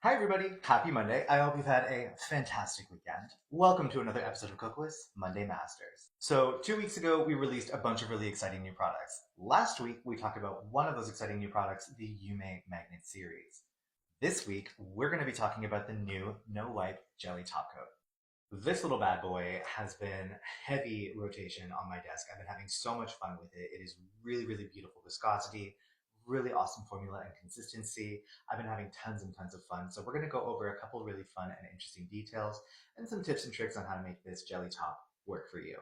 Hi, everybody. Happy Monday. I hope you've had a fantastic weekend. Welcome to another episode of Kokoist Monday Masters. So, 2 weeks ago, we released a bunch of really exciting new products. Last week, we talked about one of those exciting new products, the Yume Magnet series. This week, we're going to be talking about the new No Wipe Jelly Top Coat. This little bad boy has been heavy rotation on my desk. I've been having so much fun with it. It is really, really beautiful viscosity, really awesome formula and consistency. I've been having tons and tons of fun. So we're going to go over a couple really fun and interesting details and some tips and tricks on how to make this jelly top work for you.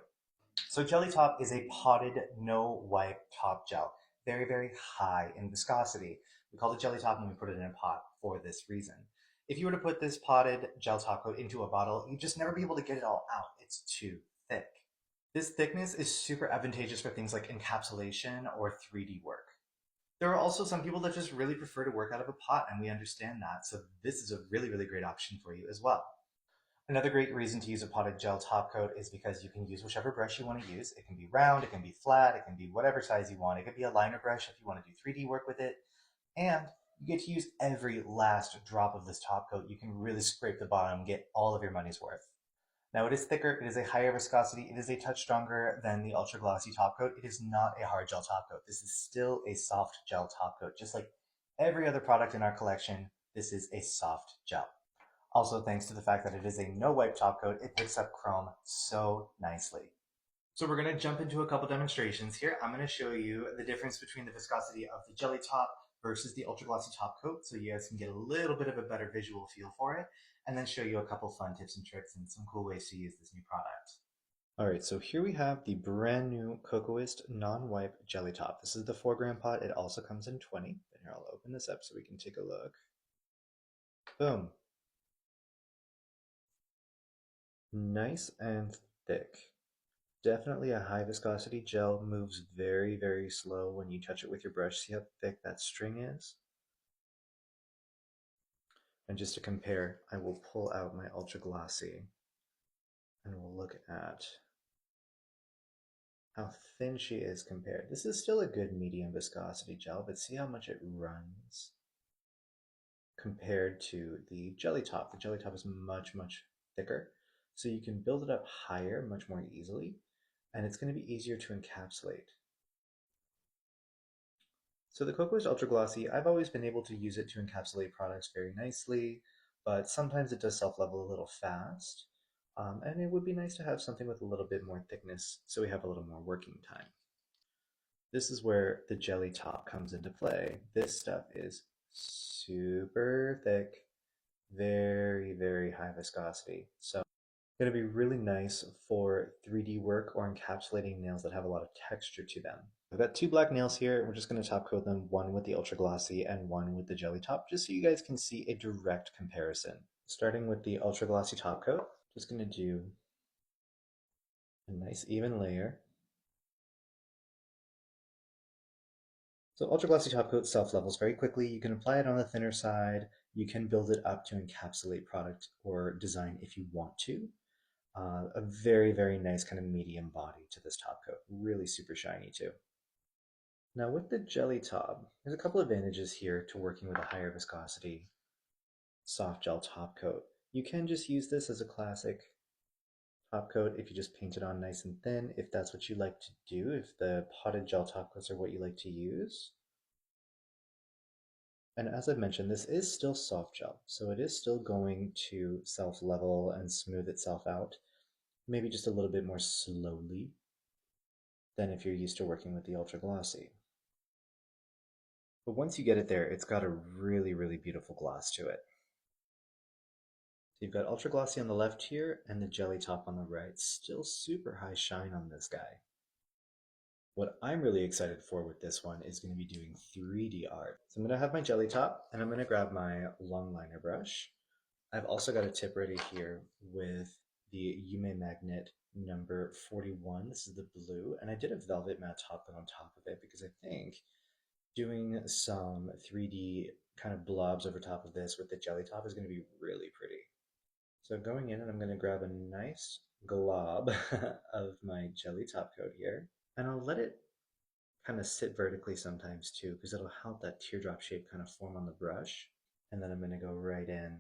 So Jelly Top is a potted no wipe top gel. Very, very high in viscosity. We call it Jelly Top when we put it in a pot for this reason. If you were to put this potted gel top coat into a bottle, you'd just never be able to get it all out. It's too thick. This thickness is super advantageous for things like encapsulation or 3D work. There are also some people that just really prefer to work out of a pot, and we understand that. So this is a really, really great option for you as well. Another great reason to use a potted gel top coat is because you can use whichever brush you want to use. It can be round, it can be flat, it can be whatever size you want. It could be a liner brush if you want to do 3D work with it. And you get to use every last drop of this top coat. You can really scrape the bottom, get all of your money's worth. Now it is thicker, it is a higher viscosity, it is a touch stronger than the ultra glossy top coat. It is not a hard gel top coat. This is still a soft gel top coat. Just like every other product in our collection, this is a soft gel. Also, thanks to the fact that it is a no wipe top coat, it picks up chrome so nicely. So we're going to jump into a couple demonstrations here. I'm going to show you the difference between the viscosity of the jelly top versus the ultra glossy top coat so you guys can get a little bit of a better visual feel for it, and then show you a couple fun tips and tricks and some cool ways to use this new product. All right, so here we have the brand new Kokoist non-wipe jelly top. This is the 4 gram pot. It also comes in 20. And here, I'll open this up so we can take a look. Boom. Nice and thick. Definitely a high viscosity gel, moves very, very slow when you touch it with your brush. See how thick that string is? And just to compare, I will pull out my ultra glossy and we'll look at how thin she is compared. This is still a good medium viscosity gel, but see how much it runs compared to the jelly top. The jelly top is much, much thicker, so you can build it up higher much more easily, and it's going to be easier to encapsulate. So the Kokoist Ultra Glossy, I've always been able to use it to encapsulate products very nicely, but sometimes it does self-level a little fast. And it would be nice to have something with a little bit more thickness so we have a little more working time. This is where the jelly top comes into play. This stuff is super thick, very, very high viscosity. So it's going to be really nice for 3D work or encapsulating nails that have a lot of texture to them. I've got 2 black nails here. We're just going to top coat them, one with the ultra glossy and one with the jelly top, just so you guys can see a direct comparison. Starting with the ultra glossy top coat, just going to do a nice even layer. So ultra glossy top coat self-levels very quickly. You can apply it on the thinner side. You can build it up to encapsulate product or design if you want to. A very, very nice kind of medium body to this top coat. Really super shiny too. Now with the jelly top, there's a couple advantages here to working with a higher viscosity soft gel top coat. You can just use this as a classic top coat if you just paint it on nice and thin, if that's what you like to do, if the potted gel top coats are what you like to use. And as I've mentioned, this is still soft gel, so it is still going to self-level and smooth itself out, maybe just a little bit more slowly than if you're used to working with the ultra glossy. But once you get it there, it's got a really, really beautiful gloss to it. So you've got ultra glossy on the left here and the jelly top on the right. Still super high shine on this guy. What I'm really excited for with this one is going to be doing 3D art. So I'm going to have my jelly top and I'm going to grab my long liner brush. I've also got a tip ready here with the Yume Magnet number 41. This is the blue, and I did a velvet matte top coat on top of it because I think doing some 3D kind of blobs over top of this with the jelly top is going to be really pretty. So going in, and I'm going to grab a nice glob of my jelly top coat here, and I'll let it kind of sit vertically sometimes too, because it'll help that teardrop shape kind of form on the brush. And then I'm going to go right in.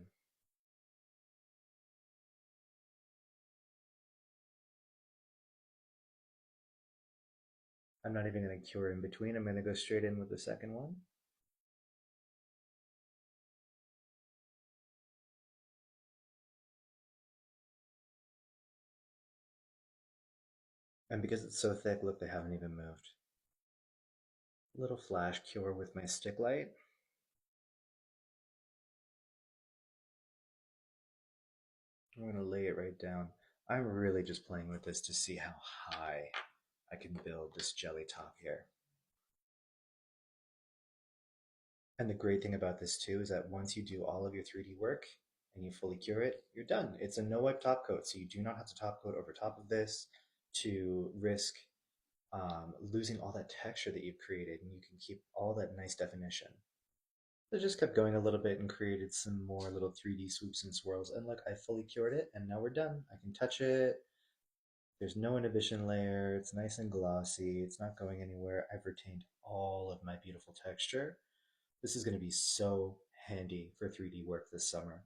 I'm not even going to cure in between. I'm going to go straight in with the second one. And because it's so thick, look, they haven't even moved. Little flash cure with my stick light. I'm going to lay it right down. I'm really just playing with this to see how high I can build this jelly top here. And the great thing about this too is that once you do all of your 3D work and you fully cure it, you're done. It's a no wipe top coat, so you do not have to top coat over top of this to risk losing all that texture that you've created, and you can keep all that nice definition. So I just kept going a little bit and created some more little 3D swoops and swirls. And look, I fully cured it, and now we're done. I can touch it. There's no inhibition layer. It's nice and glossy. It's not going anywhere. I've retained all of my beautiful texture. This is going to be so handy for 3D work this summer.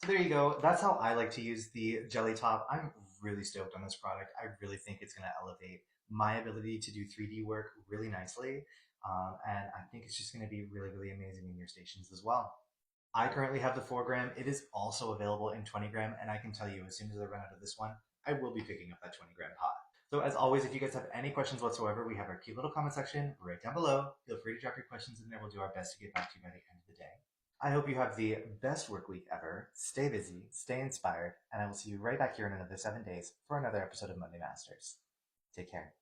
So there you go. That's how I like to use the jelly top. I'm really stoked on this product. I really think it's going to elevate my ability to do 3D work really nicely. And I think it's just going to be really, really amazing in your stations as well. I currently have the 4 gram. It is also available in 20 gram. And I can tell you, as soon as I run out of this one, I will be picking up that 20 gram pot. So as always, if you guys have any questions whatsoever, we have our cute little comment section right down below. Feel free to drop your questions in there. We'll do our best to get back to you by the end of the day. I hope you have the best work week ever. Stay busy, stay inspired, and I will see you right back here in another 7 days for another episode of Monday Masters. Take care.